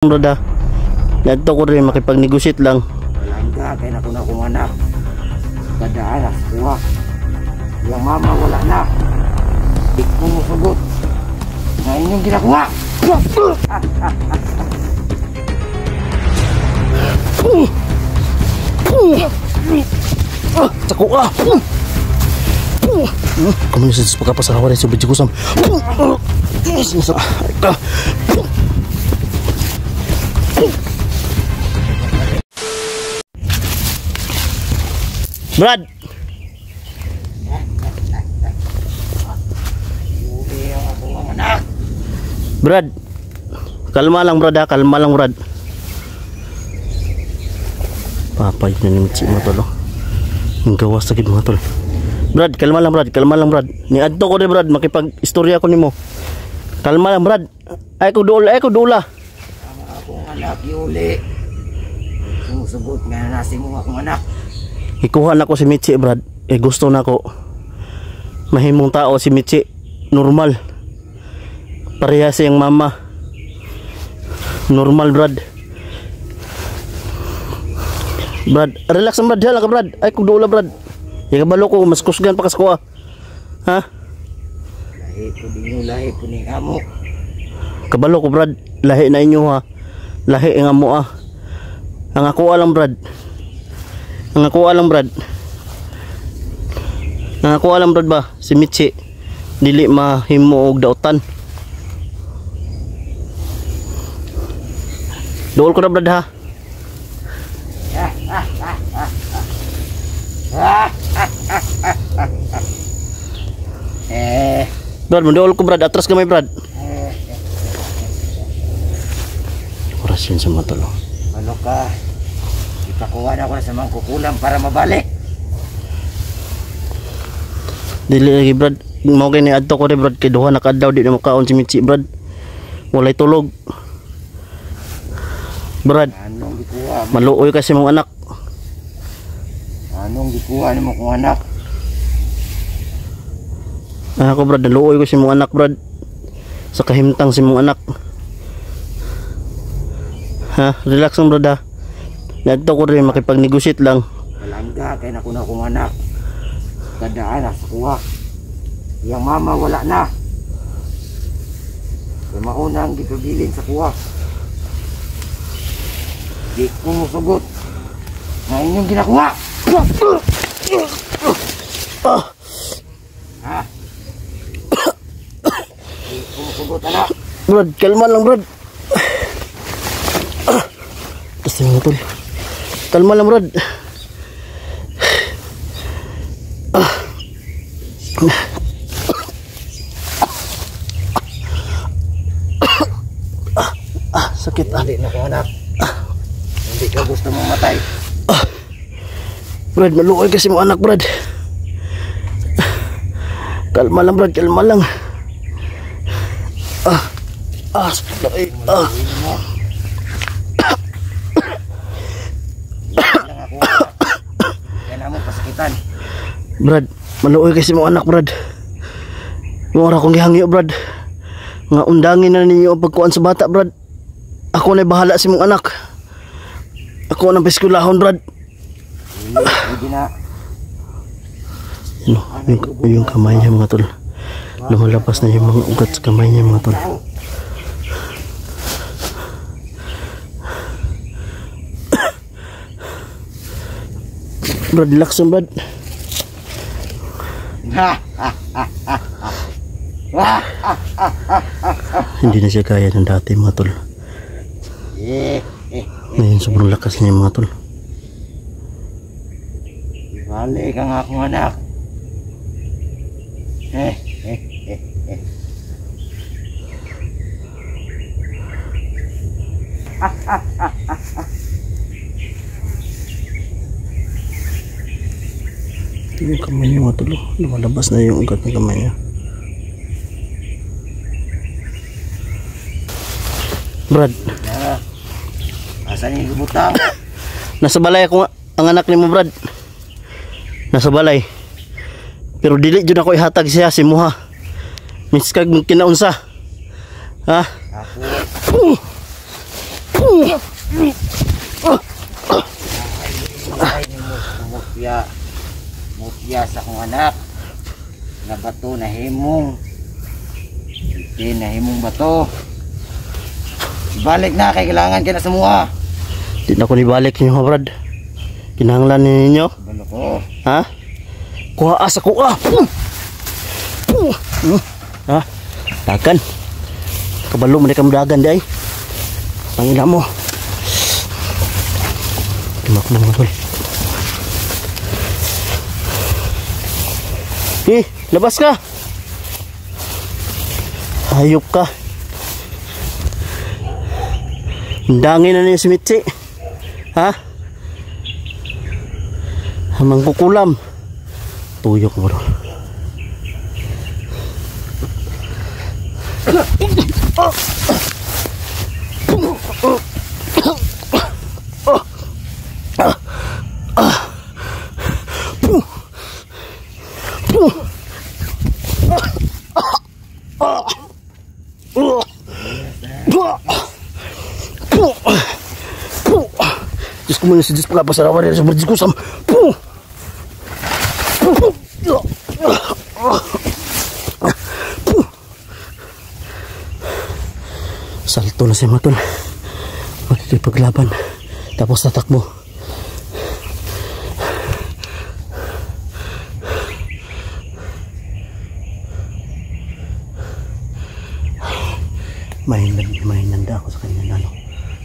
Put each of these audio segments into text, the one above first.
Brada, nadto ko rin makipag-negosyate lang. Langga, kaya na ko na kong anak. Kadaan na kuha. Yung mama wala na. Di ko mo sagot. Na inyong ginakuha. Sako ah. Kamu sa pagkapasawa rin sa video ko sam. Brad. Brad. Kalma lang Brad, kalma lang Brad. Papay na ni Mitsi mo tol. Ang gawas sakit mo tol. Brad, kalma lang Brad, kalma lang Brad. Ni adto ko rin Brad, makipag-istorya ko nimo. Kalma lang Brad. Ay ko dula. Akong anak yuli. Sumusugot nga nasi mo akong anak. Ikuha na ko si Mitsi Brad. Gusto na ko mahimong tao si Mitsi. Normal. Pareha siyang mama. Normal Brad. Brad, relax ang Brad. Hala ka Brad. Ay kung doon Brad. Ikabalo ko, mas kusgan pa kas ko ah. Ha? Lahi ko din yung lahi ko ni amo. Kabalo ko Brad. Lahi na inyo ha. Lahi nga mo ah. Ang ako alam Brad. Ang ako alam Brad. Ang ako alam Brad ba? Si Mitsi dili mahimo og dautan. Dool ko na Brad ha. Brad, mandool ko Brad. Atras gamay Brad. Oras yun sa matalo. Ano ka? Ipakuha na ko na sa mga kukulang para mabalik. Dili lagi Brad. Mao kay ni adto ko rin Brad. Kay duha na kadlaw di na makaon si Mitsi Brad. Walay tulog. Brad, Anong gikuha mo? maluoy kasi mong anak. Anong gikuha mo kong anak? Ako Brad, naluoy ko si mong anak Brad. Sa kahimtang si mong anak. Ha, relax lang Brad ha. Nadto ko rin makipag-negosyate lang. Langga, kaya na ko na kong anak. Kadaan na sa kuha. Yung mama wala na. Kaya mauna ang gipabilin sa kuha. Di ko mo sagot. Na inyong ginakuha. Ha? Di ko mo sagot anak. Brad, kalma lang Brad. Kasi mo tol. Kalma lang Brad. Sakit ah. Hindi na ko anak. Hindi ka gusto mong matay. Brad, maluoy kasi mo anak Brad. Kalma lang Brad, kalma lang. Sakit na eh. Kaya na mo pasakitan. Brad, maluoy kasi mo anak Brad. Mura kong gihangyo Brad. Nga undangin na ninyo ang pagkuhan sa bata Brad. Ako na'y bahala si mong anak. Ako nang piskulahon Brad. Hindi na. Yung kamay niya mga tol. Lumalabas na yung mga ugat sa kamay niya mga tol. Brad, relax lang Brad. Hindi na siya kaya ng dati mga tol. Ngayon sobrang lakas niya mga tol. Balik ang akong anak. Yung kamay niya mga tol. Lumalabas na yung ugat ng kamay niya. Brad, Asan yung butang? nasa balay ako ang anak ni mo Brad. Nasa balay. Pero dili jud ako ihatag siya si Muha. Miskag kinaunsa. Ha? Ako. Ay ni mo mutya. Mutya sa kong anak. Nga bato na himong. Hindi na himong bato. Ibalik na kay kailangan ka na sa mua. Di na ko nibalik ninyo, Brad. Kinahanglan ninyo. Balo ko. Ha? Kuha asa ko. Ha? Takan. Kabalo mo na kamdagan di ay. Pangina mo. Timak mo mga tol. Labas ka. Hayop ka. Dangin na niya si Mitsi. Ha? Hamang kukulam. Tuyok mo ron. Diyos ko muna si Diyos pagkapasarawan rin sa berdikusam. Salto na si Matol. Makikipaglaban. Tapos tatakbo. Mahinanda ako sa kanya lalo.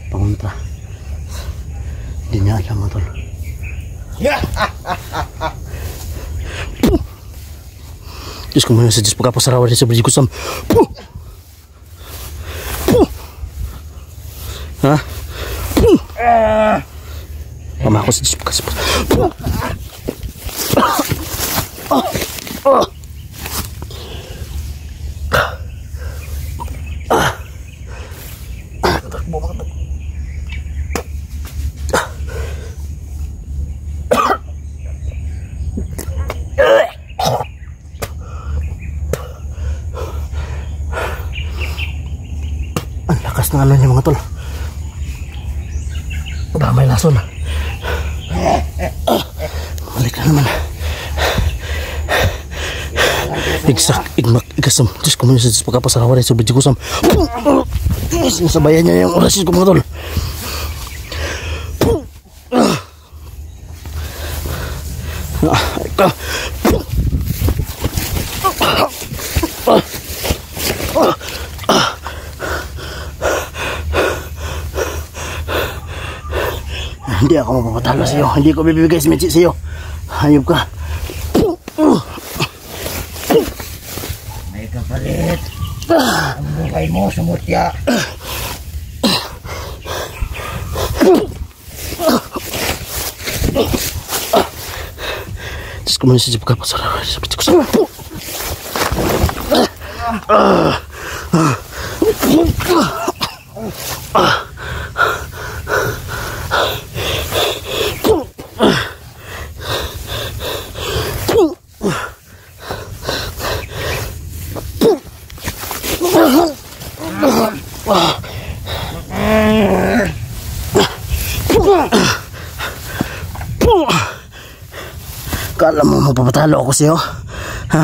Pangontra. Hindi niya alam, Matol. Diyos ko muna sa Diyos pagkapasarawan rin sa berdikusam. Ha? Mama ako sa Diyos pagkapasarawan. Ang lakas ng ano niya mga tol. Damay lason. Balik na naman. Igasam. Diyos ko muna sa Diyos pagkapasarawan rin sa berdikusam. Nasabayan niya yung orasin ko mga tol. Hindi ako mapapatalo sa iyo. Hindi ko bibigay si Mitsi sa iyo. Hayop ka. May kapalit. Ang buhay mo sa mutya. Diyos ko muna si Diyos pagkapasarawan sa berdikusam. Kala mo mapapatalo ako sa'yo? Ha?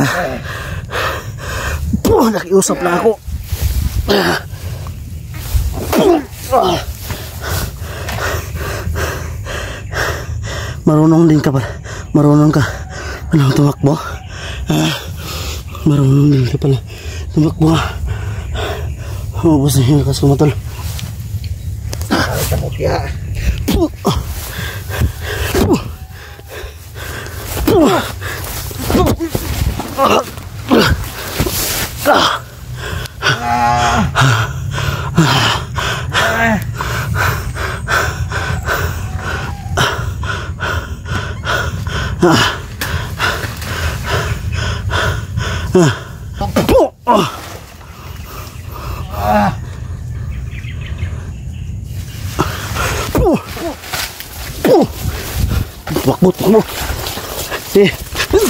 Nakiusap na ako. Marunong din ka pala. Marunong ka. Anong tumakbo? Marunong din ka pala. Tumakbo. Mabos na yung lakas ko matol. Ay, kamutya. Takbo.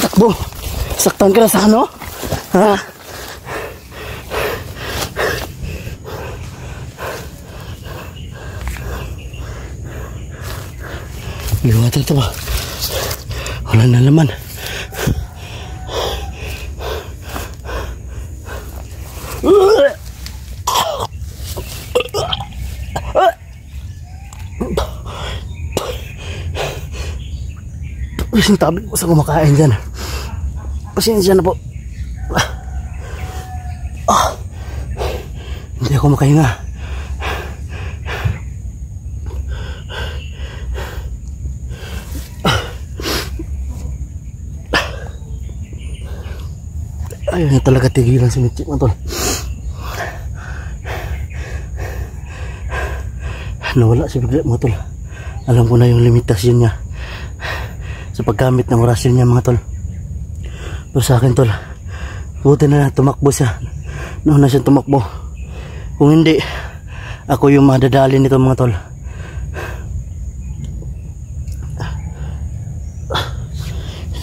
Takbo. Saktan ka na sa ano? Ha? Liwatan ito ba? Wala na laman. Isang tabi ko sa kumakain dyan. Pasensya na po. Hindi ako makahinga. Ayaw niya talaga tigilan si Mitchie mga tol. Nawala si bigla mga tol. Alam ko na yung limitasyon niya sa paggamit ng orasyon niya mga tol. Pero sa akin tol, buti na tumakbo siya. Noon na siya tumakbo. Kung hindi, ako yung madadali nito mga tol.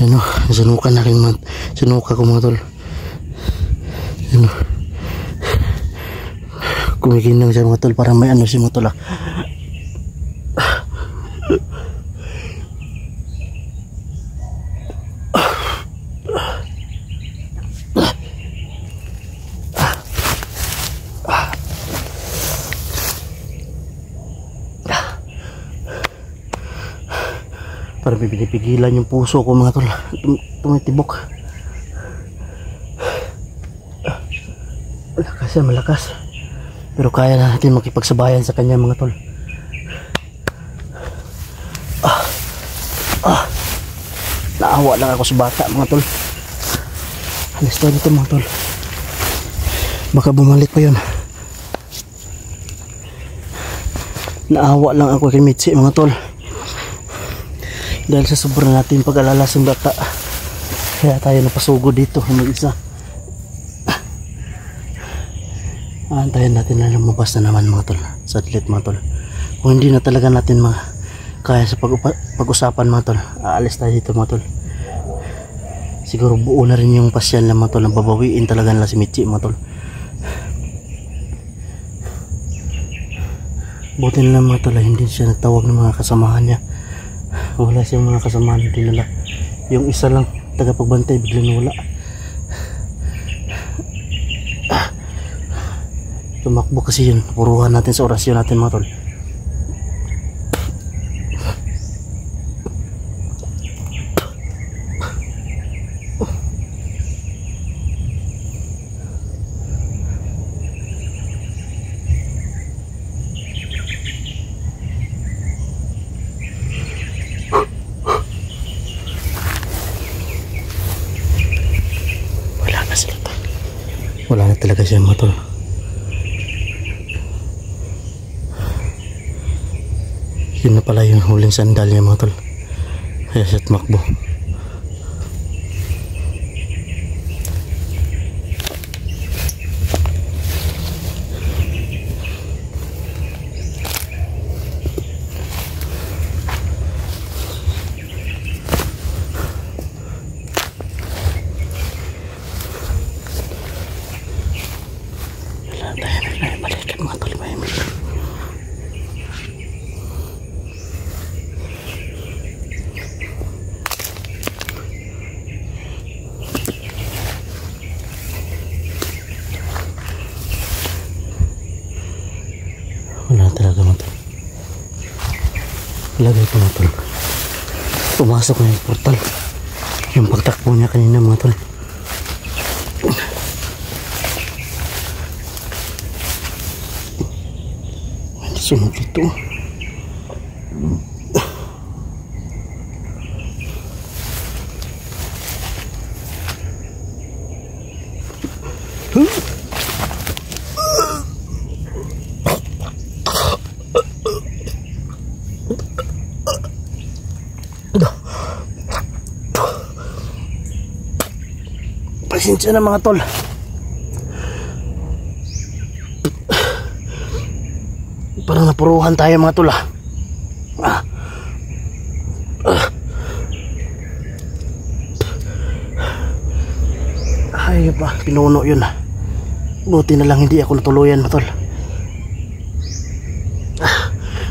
Ano, sinuka na rin sinuka ko mga tol. Ano, kumikinang siya mga tol. Parang may ano siya mga tol Parang pinipigilan yung puso ko mga tol. Tumitibok. Malakas yan, malakas. Pero kaya na natin makipagsabayan sa kanya mga tol. Naawa lang ako sa bata mga tol. Alis tayo dito mga tol. Baka bumalik pa yun. Naawa lang ako kay Mitchie mga tol. Dahil sa sobrang natin pag-alala sa bata, kaya tayo napasugod dito mag-isa. Antayin natin na lumabas na naman mga tol, sa atlet mga tol. Kung hindi na talaga natin kaya sa pag-usapan mga tol, aalis tayo dito mga tol. Siguro buo na rin yung pasyan lang mga tol, na babawiin talaga nila si Mitchie mga tol. Buti na lang mga tol, hindi siya nagtawag ng mga kasamahan niya. Wala siyang mga kasamahan dinala. Yung isa lang tagapagbantay biglang wala. Tumakbo kasi yun. Puruhan natin sa orasyon natin mga tol. Wala na talaga siya mga tol. Yun na pala yung huling sandal niya mga tol. Kaya siya tumakbo. Balikan mga tol, mahimik. Wala talaga mga tol. Lagay ko mga tol. Pumasok na yung portal. Yung pagtakbo niya kanina mga tol. Sunod ito. Pasensya na mga tol. Parang napuruhan tayo mga tol Ay ba, pinuno yun Buti na lang hindi ako natuluyan mga tol.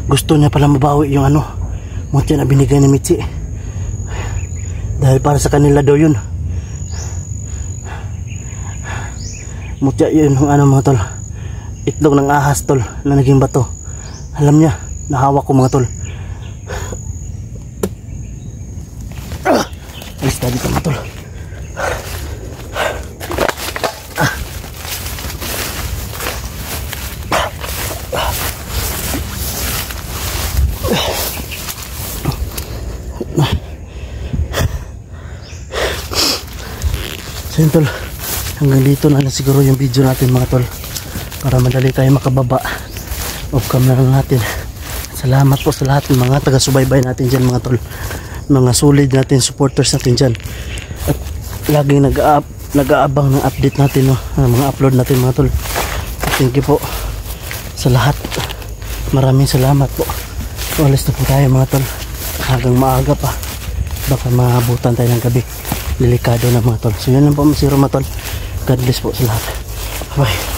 Gusto niya pala mabawi yung Mutya na binigay ni Mitzi. Dahil para sa kanila daw yun. Mutya yun yung ano mga tol. Itlog ng ahas tol na naging bato. Alam niya, nahawak ko mga tol. Alis tayo dito mga tol. So yun tol, hanggang dito na siguro yung video natin mga tol, para madali tayo makababa. Off cam na lang natin. Salamat po sa lahat ng mga taga-subaybay natin dyan mga tol, mga solid natin supporters natin dyan, at laging nag-aabang ng update natin, no? Mga upload natin mga tol. Thank you po sa lahat, maraming salamat po. So alis na po tayo mga tol, hanggang maaga pa, baka maabutan tayo ng gabi, delikado na mga tol. So yun lang po, masiro mga tol. God bless po sa lahat. Bye.